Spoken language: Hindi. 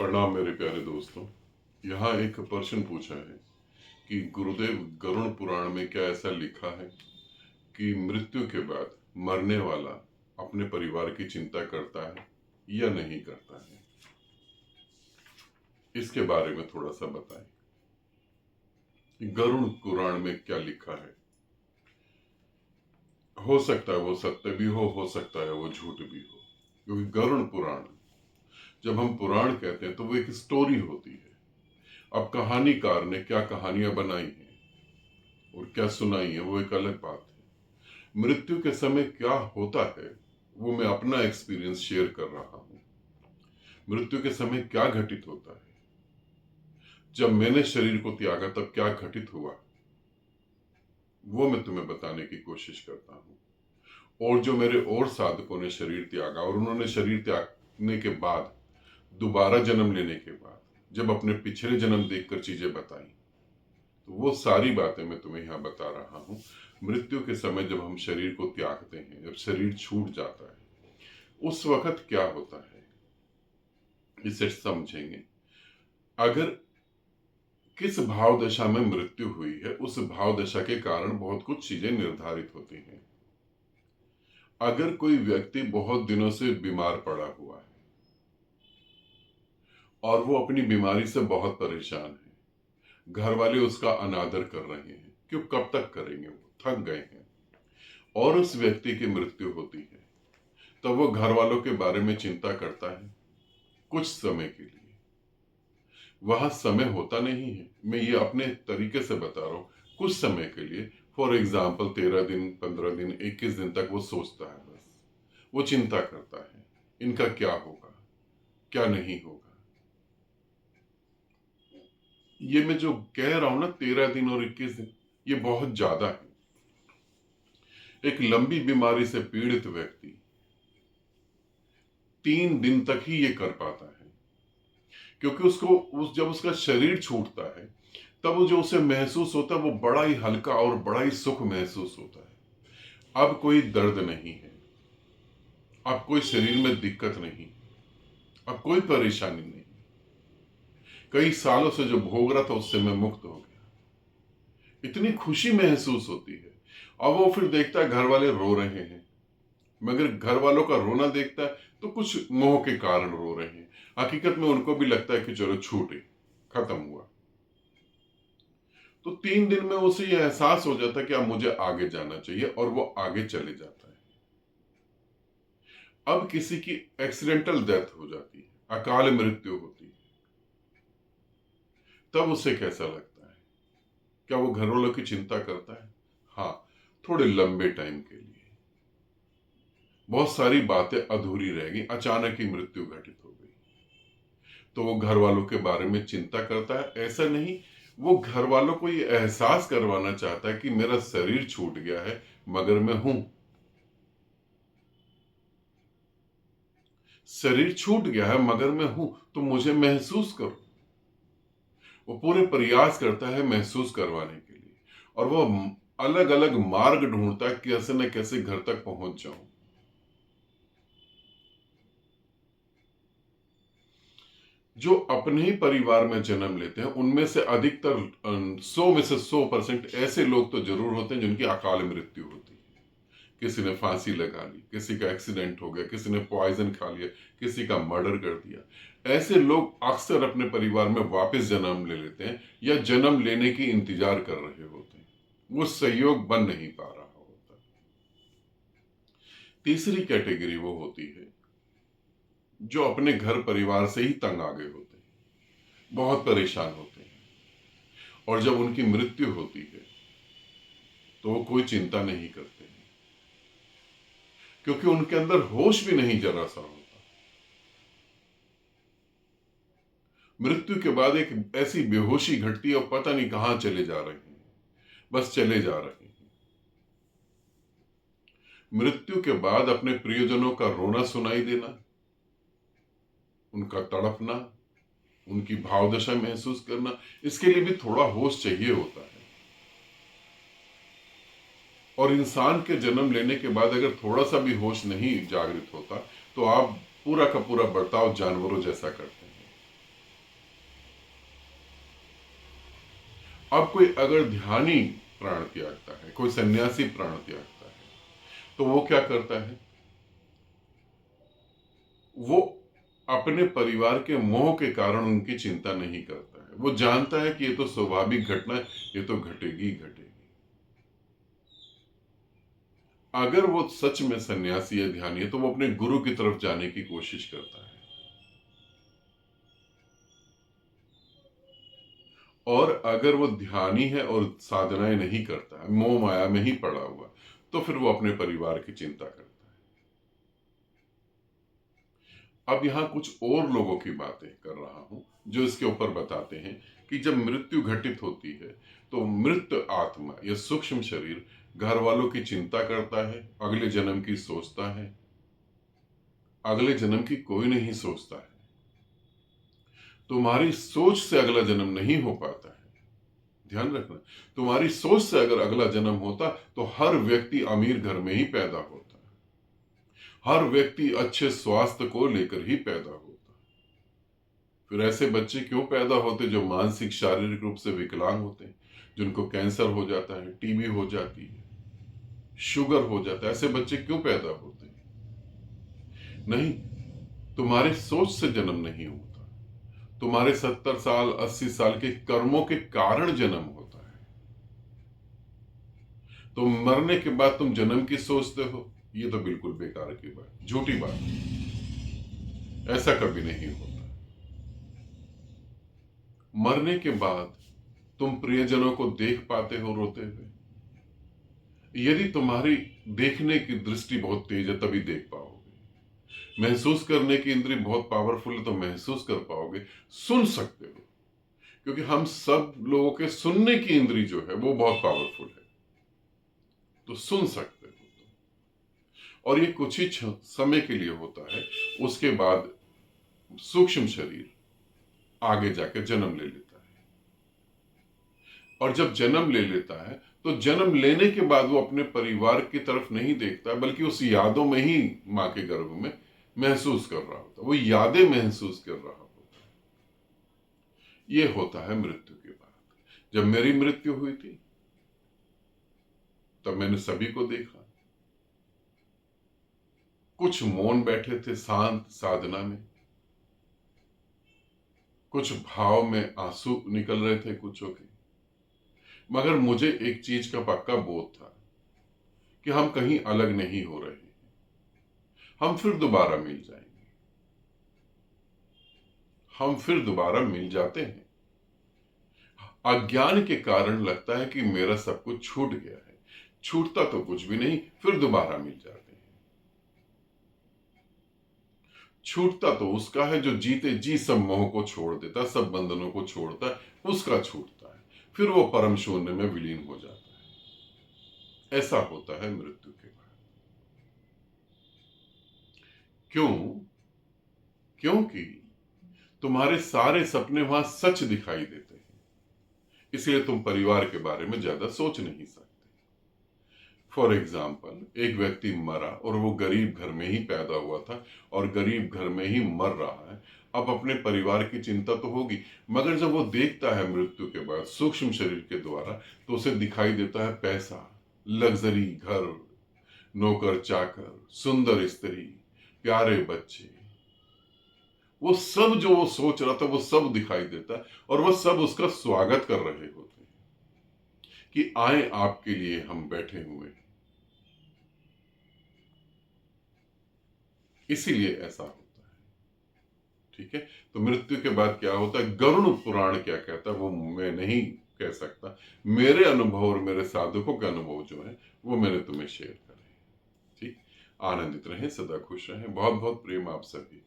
प्रणाम मेरे प्यारे दोस्तों। यहाँ एक प्रश्न पूछा है कि गुरुदेव, गरुड़ पुराण में क्या ऐसा लिखा है कि मृत्यु के बाद मरने वाला अपने परिवार की चिंता करता है या नहीं करता है? इसके बारे में थोड़ा सा बताएं कि गरुड़ पुराण में क्या लिखा है। हो सकता है वो सत्य भी हो सकता है वो झूठ भी हो, क्योंकि गरुड़ पुराण, जब हम पुराण कहते हैं तो वो एक स्टोरी होती है। अब कहानीकार ने क्या कहानियां बनाई हैं और क्या सुनाई है वो एक अलग बात है। मृत्यु के समय क्या होता है वो मैं अपना एक्सपीरियंस शेयर कर रहा हूं। मृत्यु के समय क्या घटित होता है, जब मैंने शरीर को त्यागा तब क्या घटित हुआ, वो मैं तुम्हें बताने की कोशिश करता हूं। और जो मेरे और साधकों ने शरीर त्यागा और उन्होंने शरीर त्यागने के बाद दोबारा जन्म लेने के बाद जब अपने पिछले जन्म देखकर चीजें बताई, तो वो सारी बातें मैं तुम्हें यहाँ बता रहा हूँ। मृत्यु के समय जब हम शरीर को त्यागते हैं, जब शरीर छूट जाता है, उस वक्त क्या होता है इसे समझेंगे। अगर किस भाव दशा में मृत्यु हुई है, उस भाव दशा के कारण बहुत कुछ चीजें निर्धारित होती हैं। अगर कोई व्यक्ति बहुत दिनों से बीमार पड़ा हुआ है और वो अपनी बीमारी से बहुत परेशान है, घर वाले उसका अनादर कर रहे हैं, क्यों, कब तक करेंगे, वो थक गए हैं, और उस व्यक्ति की मृत्यु होती है, तब वो घर वालों के बारे में चिंता करता है कुछ समय के लिए। वह समय होता नहीं है, मैं ये अपने तरीके से बता रहा हूं, कुछ समय के लिए। फॉर एग्जाम्पल 13 दिन, 15 दिन, 21 दिन तक वो सोचता है, बस वो चिंता करता है इनका क्या होगा, क्या नहीं होगा। ये मैं जो कह रहा हूं ना, 13 दिन और 21 दिन, ये बहुत ज्यादा है। एक लंबी बीमारी से पीड़ित व्यक्ति 3 दिन तक ही ये कर पाता है, क्योंकि जब उसका शरीर छूटता है तब वो जो उसे महसूस होता है वो बड़ा ही हल्का और बड़ा ही सुख महसूस होता है। अब कोई दर्द नहीं है, अब कोई शरीर में दिक्कत नहीं, अब कोई परेशानी नहीं, कई सालों से जो भोग रहा था उससे मैं मुक्त हो गया, इतनी खुशी महसूस होती है। अब वो फिर देखता है घर वाले रो रहे हैं, मगर घर वालों का रोना देखता है तो कुछ मोह के कारण रो रहे हैं, हकीकत में उनको भी लगता है कि चलो छूटे, खत्म हुआ। तो 3 दिन में उसे यह एहसास हो जाता है कि अब मुझे आगे जाना चाहिए, और वो आगे चले जाता है। अब किसी की एक्सीडेंटल डेथ हो जाती है, अकाल मृत्यु होती है, तब उसे कैसा लगता है? क्या वो घर वालों की चिंता करता है? हाँ, थोड़े लंबे टाइम के लिए। बहुत सारी बातें अधूरी रह गई, अचानक ही मृत्यु घटित हो गई, तो वो घर वालों के बारे में चिंता करता है? ऐसा नहीं, वो घर वालों को ये एहसास करवाना चाहता है कि मेरा शरीर छूट गया है मगर मैं हूं। शरीर छूट गया है मगर मैं हूं, तो मुझे महसूस करो। वो पूरे प्रयास करता है महसूस करवाने के लिए, और वो अलग अलग मार्ग ढूंढता है कैसे न कैसे घर तक पहुंच जाऊं। जो अपने ही परिवार में जन्म लेते हैं उनमें से अधिकतर 100 में से 100% ऐसे लोग तो जरूर होते हैं जिनकी अकाल मृत्यु होती है। किसी ने फांसी लगा ली, किसी का एक्सीडेंट हो गया, किसी ने पॉइजन खा लिया, किसी का मर्डर कर दिया। ऐसे लोग अक्सर अपने परिवार में वापस जन्म ले लेते हैं या जन्म लेने की इंतजार कर रहे होते हैं, वो सहयोग बन नहीं पा रहा होता। तीसरी कैटेगरी वो होती है जो अपने घर परिवार से ही तंग आ गए होते हैं, बहुत परेशान होते हैं, और जब उनकी मृत्यु होती है तो वो कोई चिंता नहीं करते हैं, क्योंकि उनके अंदर होश भी नहीं जरा सा होता। मृत्यु के बाद एक ऐसी बेहोशी घटती है और पता नहीं कहां चले जा रहे हैं, बस चले जा रहे हैं। मृत्यु के बाद अपने प्रियजनों का रोना सुनाई देना, उनका तड़पना, उनकी भावदशा महसूस करना, इसके लिए भी थोड़ा होश चाहिए होता है। और इंसान के जन्म लेने के बाद अगर थोड़ा सा भी होश नहीं जागृत होता तो आप पूरा का पूरा बर्ताव जानवरों जैसा करते हैं। अब कोई अगर ध्यानी प्राण त्यागता है, कोई सन्यासी प्राण त्यागता है, तो वो क्या करता है? वो अपने परिवार के मोह के कारण उनकी चिंता नहीं करता है। वो जानता है कि ये तो स्वाभाविक घटना है, ये तो घटेगी ही घटेगी। अगर वो सच में सन्यासी या ध्यानी है तो वो अपने गुरु की तरफ जाने की कोशिश करता है। और अगर वो ध्यानी है और साधनाएं नहीं करता है, मोह माया में ही पड़ा हुआ, तो फिर वो अपने परिवार की चिंता करता है। अब यहां कुछ और लोगों की बातें कर रहा हूं जो इसके ऊपर बताते हैं कि जब मृत्यु घटित होती है तो मृत आत्मा या सूक्ष्म शरीर घर वालों की चिंता करता है, अगले जन्म की सोचता है। अगले जन्म की कोई नहीं सोचता है। तुम्हारी सोच से अगला जन्म नहीं हो पाता है। ध्यान रखना, तुम्हारी सोच से अगर अगला जन्म होता तो हर व्यक्ति अमीर घर में ही पैदा होता, हर व्यक्ति अच्छे स्वास्थ्य को लेकर ही पैदा होता। फिर ऐसे बच्चे क्यों पैदा होते जो मानसिक शारीरिक रूप से विकलांग होते हैं, जिनको कैंसर हो जाता है, टीबी हो जाती है, शुगर हो जाता है? ऐसे बच्चे क्यों पैदा होते हैं? नहीं, तुम्हारे सोच से जन्म नहीं होता, तुम्हारे 70 साल 80 साल के कर्मों के कारण जन्म होता है। तो मरने के बाद तुम जन्म की सोचते हो, ये तो बिल्कुल बेकार की बात, झूठी बात। ऐसा कभी नहीं होता। मरने के बाद तुम प्रियजनों को देख पाते हो रोते हुए? यदि तुम्हारी देखने की दृष्टि बहुत तेज है तभी देख पाओगे। महसूस करने की इंद्री बहुत पावरफुल है तो महसूस कर पाओगे। सुन सकते हो, क्योंकि हम सब लोगों के सुनने की इंद्री जो है वो बहुत पावरफुल है, तो सुन सकते हो। और ये कुछ ही समय के लिए होता है, उसके बाद सूक्ष्म शरीर आगे जाकर जन्म ले लेता है। और जब जन्म ले लेता है तो जन्म लेने के बाद वो अपने परिवार की तरफ नहीं देखता, बल्कि उस यादों में ही मां के गर्भ में महसूस कर रहा होता, वो यादें महसूस कर रहा होता है। ये होता है मृत्यु के बाद। जब मेरी मृत्यु हुई थी तब मैंने सभी को देखा। कुछ मौन बैठे थे शांत साधना में, कुछ भाव में आंसू निकल रहे थे कुछों के। मगर मुझे एक चीज का पक्का बोध था कि हम कहीं अलग नहीं हो रहे हैं, हम फिर दोबारा मिल जाएंगे, हम फिर दोबारा मिल जाते हैं। अज्ञान के कारण लगता है कि मेरा सब कुछ छूट गया है, छूटता तो कुछ भी नहीं, फिर दोबारा मिल जाते हैं। छूटता तो उसका है जो जीते जी सब मोह को छोड़ देता, सब बंधनों को छोड़ता है, उसका छूटता है, फिर वो परम शून्य में विलीन हो जाता है। ऐसा होता है मृत्यु के बाद। क्यों? क्योंकि तुम्हारे सारे सपने वहां सच दिखाई देते हैं, इसलिए तुम परिवार के बारे में ज्यादा सोच नहीं सकते। फॉर एग्जाम्पल, एक व्यक्ति मरा और वो गरीब घर में ही पैदा हुआ था और गरीब घर में ही मर रहा है। अब अपने परिवार की चिंता तो होगी, मगर जब वो देखता है मृत्यु के बाद सूक्ष्म शरीर के द्वारा, तो उसे दिखाई देता है पैसा, लग्जरी घर, नौकर चाकर, सुंदर स्त्री, प्यारे बच्चे। वो सब जो वो सोच रहा था वो सब दिखाई देता है और वो सब उसका स्वागत कर रहे होते हैं कि आए आपके लिए हम बैठे हुए हैं। इसीलिए ऐसा होता है। ठीक है, तो मृत्यु के बाद क्या होता है, गरुड़ पुराण क्या कहता है वो मैं नहीं कह सकता। मेरे अनुभव और मेरे साधकों के अनुभव जो है वो मैंने तुम्हें शेयर करे। ठीक, आनंदित रहें, सदा खुश रहें। बहुत बहुत प्रेम आप सभी।